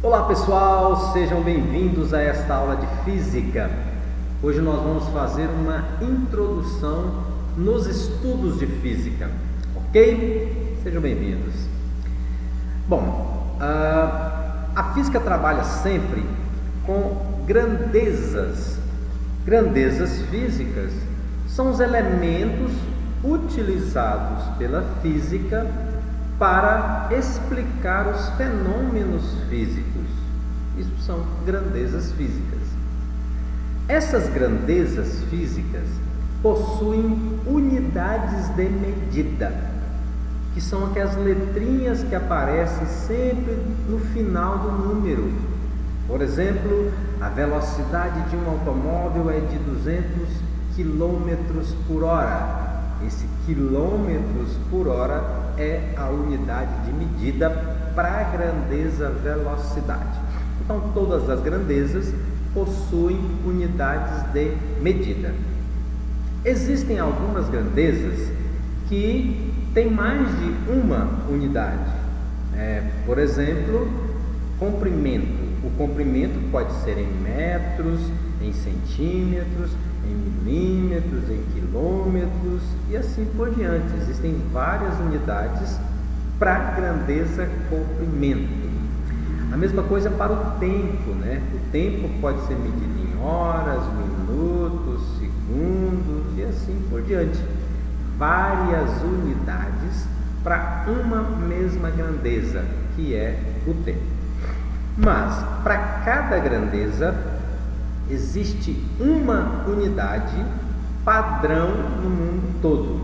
Olá pessoal, sejam bem-vindos a esta aula de Física. Hoje nós vamos fazer uma introdução nos estudos de Física, ok? Sejam bem-vindos. Bom, a Física trabalha sempre com grandezas. Grandezas físicas são os elementos utilizados pela Física para explicar os fenômenos físicos. Isso são grandezas físicas. Essas grandezas físicas possuem unidades de medida, que são aquelas letrinhas que aparecem sempre no final do número. Por exemplo, a velocidade de um automóvel é de 200 km por hora. Esse quilômetros por hora é a unidade de medida para a grandeza velocidade. Então, todas as grandezas possuem unidades de medida. Existem algumas grandezas que têm mais de uma unidade. Por exemplo, comprimento. O comprimento pode ser em metros, em centímetros, em milímetros, em quilômetros e assim por diante. Existem várias unidades para a grandeza comprimento. A mesma coisa para o tempo, né? O tempo pode ser medido em horas, minutos, segundos e assim por diante. Várias unidades para uma mesma grandeza, que é o tempo. Mas para cada grandeza existe uma unidade padrão no mundo todo.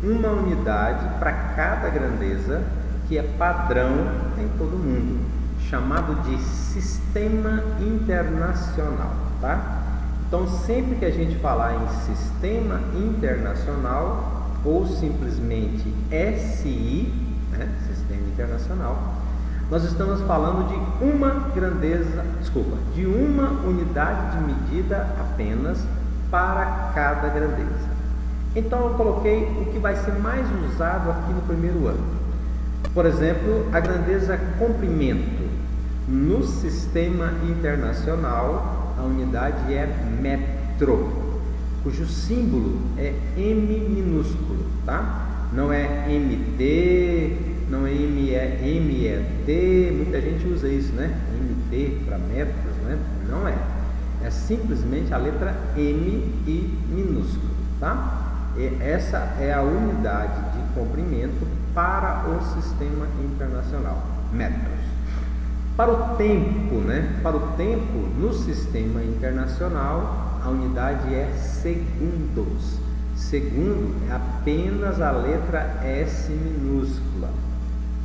Uma unidade para cada grandeza que é padrão em todo o mundo, chamado de sistema internacional, tá? Então, sempre que a gente falar em sistema internacional ou simplesmente SI, né, sistema internacional, nós estamos falando de uma grandeza, de uma unidade de medida apenas para cada grandeza. Então eu coloquei o que vai ser mais usado aqui no primeiro ano. Por exemplo, a grandeza comprimento. No sistema internacional, a unidade é metro, cujo símbolo é M minúsculo, tá? Não é MT, não é MET, muita gente usa isso, né? MT para metros, né? Não é. É simplesmente a letra M e minúsculo, tá? E essa é a unidade de comprimento para o sistema internacional, metros. Para o tempo, né? Para o tempo, no sistema internacional, a unidade é segundos. Segundo é apenas a letra S minúscula.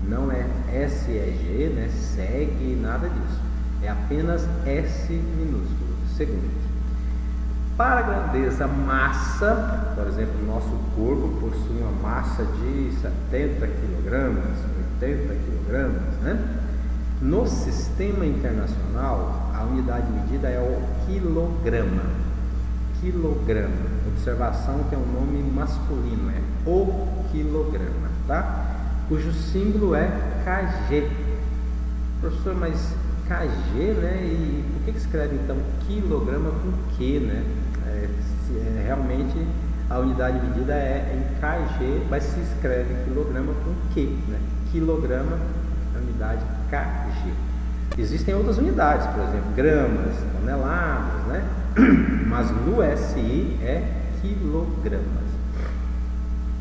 Não é SEG, né? Segue, nada disso. É apenas S minúsculo, segundo. Para a grandeza massa, por exemplo, o nosso corpo possui uma massa de 70 kg, 80 kg, né? No sistema internacional, a unidade de medida é o quilograma. Quilograma. Observação que é um nome masculino, é o quilograma, tá? Cujo símbolo é KG. Professor, mas KG, né? E por que escreve então quilograma com Q, né? Realmente a unidade de medida é em KG, mas se escreve quilograma com Q, né? Quilograma, a unidade KG. Existem outras unidades, por exemplo, gramas, toneladas, né? Mas no SI é quilogramas.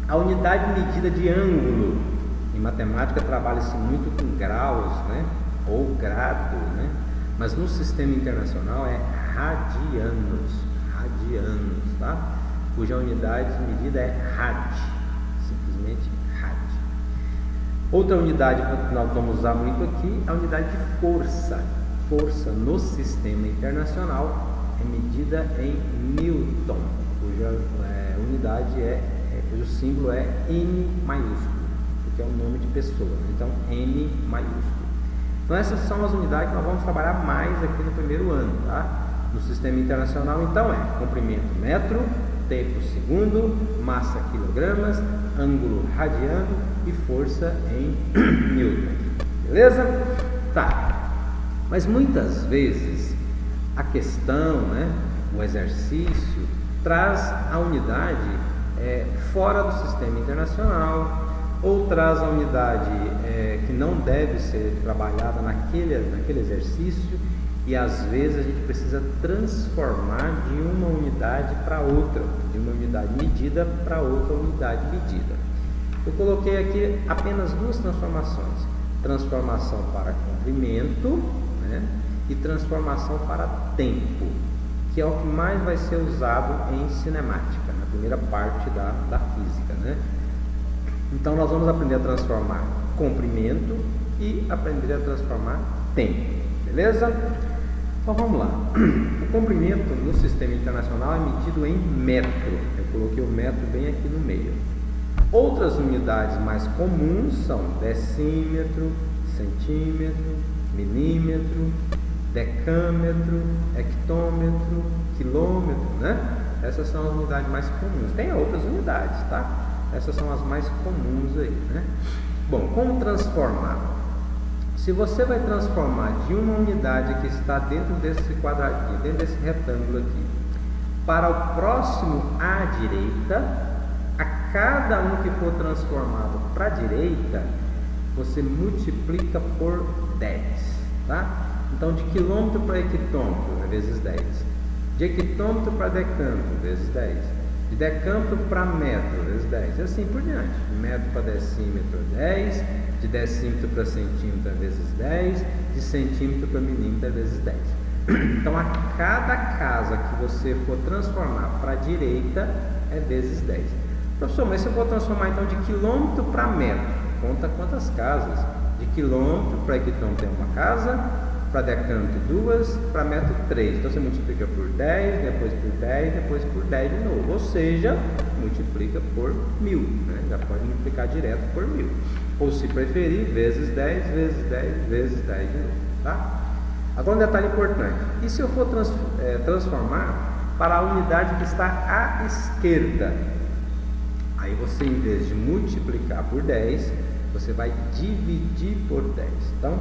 A unidade de medida de ângulo. Em matemática trabalha-se muito com graus, né? Ou grado, né? Mas no sistema internacional é radianos, tá? Cuja unidade de medida é rad, simplesmente rad. Outra unidade que nós vamos usar muito aqui é a unidade de força. Força no sistema internacional é medida em Newton, cuja unidade cujo símbolo é N maiúsculo, porque é o nome de pessoa, então N maiúsculo. Então essas são as unidades que nós vamos trabalhar mais aqui no primeiro ano, tá? No sistema internacional, então, é comprimento metro, tempo segundo, massa quilogramas, ângulo radiano e força em Newton. Beleza? Tá. Mas muitas vezes a questão, né, o exercício, traz a unidade fora do sistema internacional, ou traz a unidade que não deve ser trabalhada naquele exercício, e às vezes a gente precisa transformar de uma unidade para outra, de uma unidade medida para outra unidade medida. Eu coloquei aqui apenas duas transformações: transformação para comprimento, né, e transformação para tempo, que é o que mais vai ser usado em cinemática, na primeira parte da física, né? Então nós vamos aprender a transformar comprimento e aprender a transformar tempo, beleza? Então vamos lá. O comprimento no sistema internacional é medido em metro. Eu coloquei o metro bem aqui no meio. Outras unidades mais comuns são decímetro, centímetro, milímetro, decâmetro, hectômetro, quilômetro, né? Essas são as unidades mais comuns. Tem outras unidades, tá? Essas são as mais comuns aí, né? Bom, como transformar? Se você vai transformar de uma unidade que está dentro desse quadradinho, dentro desse retângulo aqui, para o próximo à direita, a cada um que for transformado para a direita, você multiplica por 10, tá? Então, de quilômetro para hectômetro é vezes 10. De hectômetro para decâmetro, vezes 10. De decâmetro para metro, vezes 10. E assim por diante. De metro para decímetro, 10. De decímetro para centímetro, vezes 10. De centímetro para milímetro, vezes 10. Então, a cada casa que você for transformar para a direita, é vezes 10. Professor, mas se eu for transformar então de quilômetro para metro, conta quantas casas? De quilômetro para hectômetro é uma casa, para decâmetro 2, para metro 3. Então você multiplica por 10, depois por 10, depois por 10 de novo. Ou seja, multiplica por 1000, né? Já pode multiplicar direto por 1000. Ou se preferir, vezes 10, vezes 10, vezes 10 de novo, tá? Agora um detalhe importante. E se eu for transformar para a unidade que está à esquerda? Aí você, em vez de multiplicar por 10, você vai dividir por 10. Então,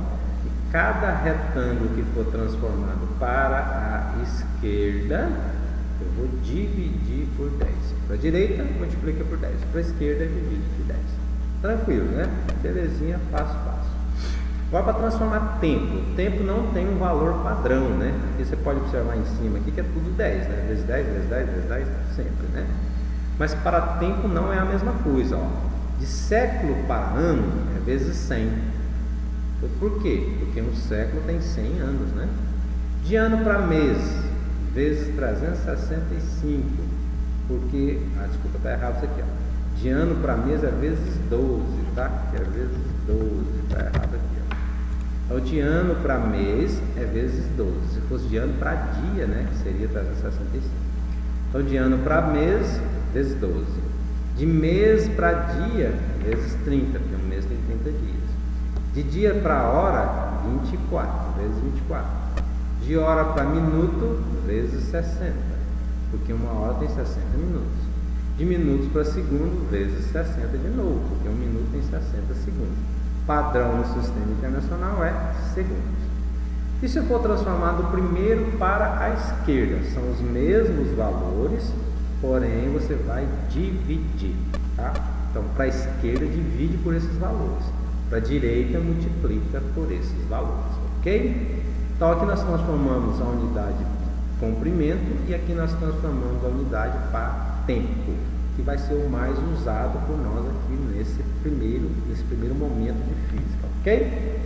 cada retângulo que for transformado para a esquerda, eu vou dividir por 10. Para a direita, multiplica por 10. Para a esquerda, divide por 10. Tranquilo, né? Belezinha, passo a passo. Agora, para transformar tempo. O tempo não tem um valor padrão, né? Aqui você pode observar em cima aqui que é tudo 10, né? Vezes 10, vezes 10, vezes 10, sempre, né? Mas para tempo não é a mesma coisa, ó. De século para ano é vezes 100. Por quê? Porque um século tem 100 anos, né? De ano para mês, vezes 365. Porque, desculpa, está errado isso aqui, ó. De ano para mês é vezes 12, tá? É vezes 12, está errado aqui, ó. Então, de ano para mês é vezes 12. Se fosse de ano para dia, né? Que seria 365. Então, de ano para mês, vezes 12. De mês para dia, vezes 30, porque um mês tem 30 dias. De dia para hora, 24, vezes 24. De hora para minuto, vezes 60, porque uma hora tem 60 minutos. De minutos para segundo, vezes 60 de novo, porque um minuto tem 60 segundos. Padrão no sistema internacional é segundos. E se eu for transformar do primeiro para a esquerda? São os mesmos valores, porém você vai dividir, tá? Então, para a esquerda, divide por esses valores. Para a direita, multiplica por esses valores, ok? Então, aqui nós transformamos a unidade de comprimento e aqui nós transformamos a unidade para tempo, que vai ser o mais usado por nós aqui nesse primeiro momento de física, ok?